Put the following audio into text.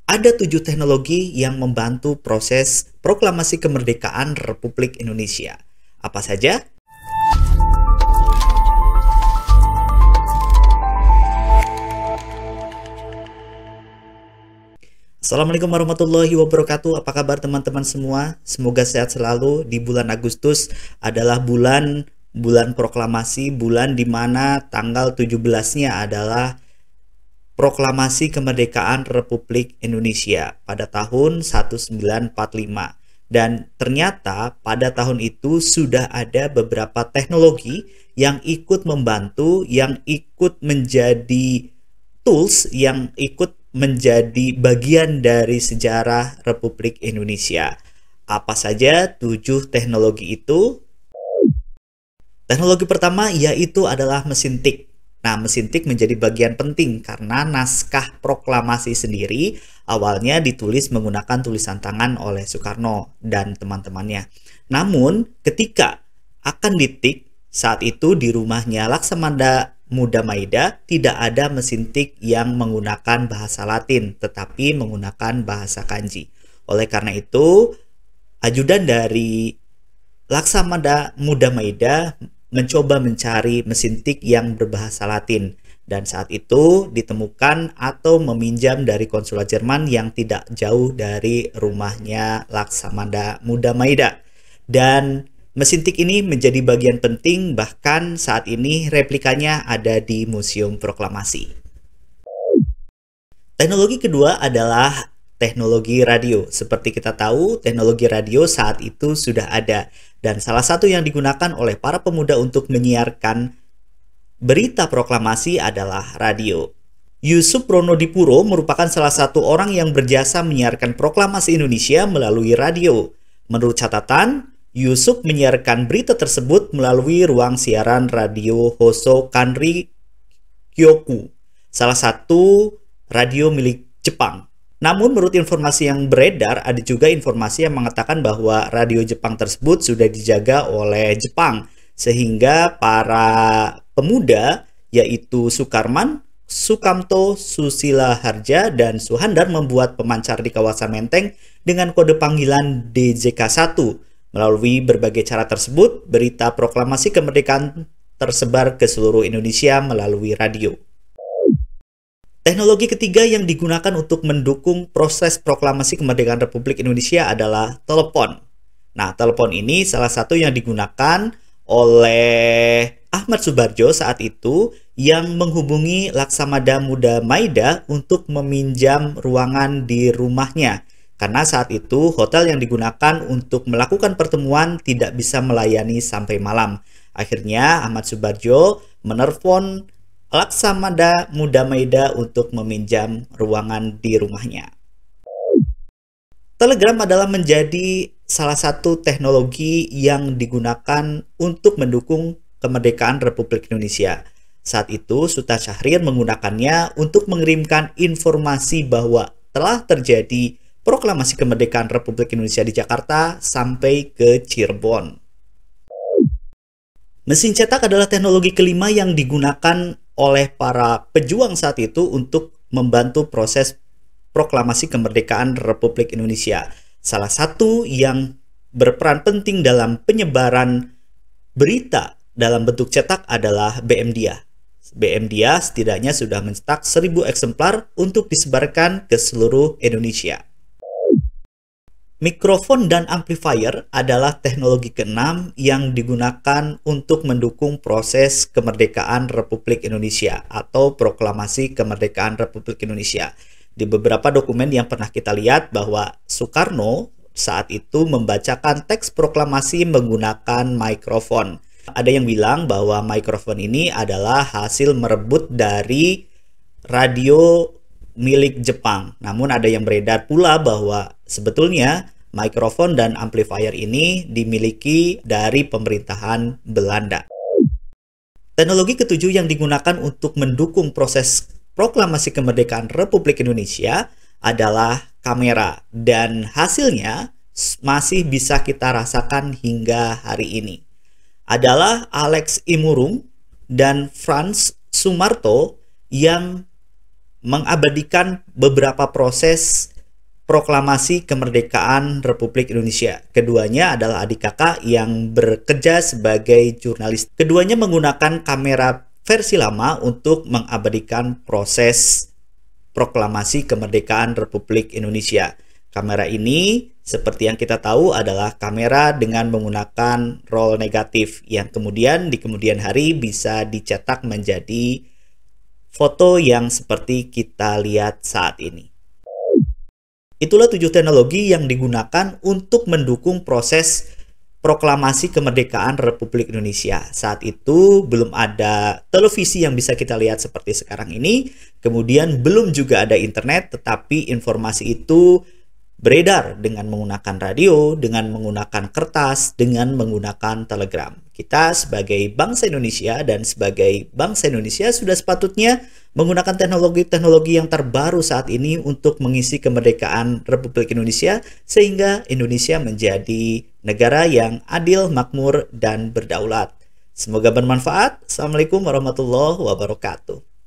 Ada 7 teknologi yang membantu proses proklamasi kemerdekaan Republik Indonesia. Apa saja? Assalamualaikum warahmatullahi wabarakatuh. Apa kabar teman-teman semua? Semoga sehat selalu. Di bulan Agustus adalah bulan proklamasi, bulan di mana tanggal 17-nya adalah proklamasi kemerdekaan Republik Indonesia pada tahun 1945. Dan ternyata pada tahun itu sudah ada beberapa teknologi yang ikut membantu, yang ikut menjadi tools, yang ikut menjadi bagian dari sejarah Republik Indonesia. Apa saja 7 teknologi itu? Teknologi pertama yaitu adalah mesin tik. Nah, mesin tik menjadi bagian penting karena naskah proklamasi sendiri awalnya ditulis menggunakan tulisan tangan oleh Soekarno dan teman-temannya. Namun, ketika akan ditik, saat itu di rumahnya Laksamana Muda Maida tidak ada mesin tik yang menggunakan bahasa Latin, tetapi menggunakan bahasa kanji. Oleh karena itu, ajudan dari Laksamana Muda Maida mencoba mencari mesin tik yang berbahasa Latin, dan saat itu ditemukan atau meminjam dari konsulat Jerman yang tidak jauh dari rumahnya Laksamana Muda Maida. Dan mesin tik ini menjadi bagian penting, bahkan saat ini replikanya ada di Museum Proklamasi. Teknologi kedua adalah teknologi radio. Seperti kita tahu, teknologi radio saat itu sudah ada. Dan salah satu yang digunakan oleh para pemuda untuk menyiarkan berita proklamasi adalah radio. Yusuf Pronodipuro merupakan salah satu orang yang berjasa menyiarkan proklamasi Indonesia melalui radio. Menurut catatan, Yusuf menyiarkan berita tersebut melalui ruang siaran radio Hoso Kanri Kyoku, salah satu radio milik Jepang. Namun menurut informasi yang beredar, ada juga informasi yang mengatakan bahwa radio Jepang tersebut sudah dijaga oleh Jepang, sehingga para pemuda yaitu Sukarman, Sukamto, Susila Harja, dan Suhandar membuat pemancar di kawasan Menteng dengan kode panggilan DJK-1. Melalui berbagai cara tersebut, berita proklamasi kemerdekaan tersebar ke seluruh Indonesia melalui radio. Teknologi ketiga yang digunakan untuk mendukung proses proklamasi kemerdekaan Republik Indonesia adalah telepon. Nah, telepon ini salah satu yang digunakan oleh Ahmad Subardjo saat itu yang menghubungi Laksamana Muda Maida untuk meminjam ruangan di rumahnya. Karena saat itu hotel yang digunakan untuk melakukan pertemuan tidak bisa melayani sampai malam. Akhirnya Ahmad Subardjo menelepon Laksamana Muda Maida untuk meminjam ruangan di rumahnya. Telegram adalah menjadi salah satu teknologi yang digunakan untuk mendukung kemerdekaan Republik Indonesia. Saat itu Suta Syahrir menggunakannya untuk mengirimkan informasi bahwa telah terjadi proklamasi kemerdekaan Republik Indonesia di Jakarta sampai ke Cirebon. Mesin cetak adalah teknologi kelima yang digunakan oleh para pejuang saat itu untuk membantu proses proklamasi kemerdekaan Republik Indonesia. Salah satu yang berperan penting dalam penyebaran berita dalam bentuk cetak adalah BM Dia. BM Dia setidaknya sudah mencetak 1000 eksemplar untuk disebarkan ke seluruh Indonesia. Mikrofon dan amplifier adalah teknologi keenam yang digunakan untuk mendukung proses kemerdekaan Republik Indonesia atau proklamasi kemerdekaan Republik Indonesia. Di beberapa dokumen yang pernah kita lihat bahwa Soekarno saat itu membacakan teks proklamasi menggunakan mikrofon. Ada yang bilang bahwa mikrofon ini adalah hasil merebut dari radio milik Jepang. Namun ada yang beredar pula bahwa sebetulnya mikrofon dan amplifier ini dimiliki dari pemerintahan Belanda. Teknologi ketujuh yang digunakan untuk mendukung proses proklamasi kemerdekaan Republik Indonesia adalah kamera, dan hasilnya masih bisa kita rasakan hingga hari ini. Adalah Alex Imurung dan Franz Sumarto yang mengabadikan beberapa proses Proklamasi Kemerdekaan Republik Indonesia. Keduanya adalah adik kakak yang bekerja sebagai jurnalis. Keduanya menggunakan kamera versi lama untuk mengabadikan proses Proklamasi Kemerdekaan Republik Indonesia. Kamera ini, seperti yang kita tahu, adalah kamera dengan menggunakan roll negatif yang kemudian di kemudian hari bisa dicetak menjadi foto yang seperti kita lihat saat ini. Itulah 7 teknologi yang digunakan untuk mendukung proses Proklamasi Kemerdekaan Republik Indonesia. Saat itu belum ada televisi yang bisa kita lihat seperti sekarang ini, kemudian belum juga ada internet, tetapi informasi itu beredar dengan menggunakan radio, dengan menggunakan kertas, dengan menggunakan telegram. Kita sebagai bangsa Indonesia dan sebagai bangsa Indonesia sudah sepatutnya menggunakan teknologi-teknologi yang terbaru saat ini untuk mengisi kemerdekaan Republik Indonesia sehingga Indonesia menjadi negara yang adil, makmur, dan berdaulat. Semoga bermanfaat. Assalamualaikum warahmatullahi wabarakatuh.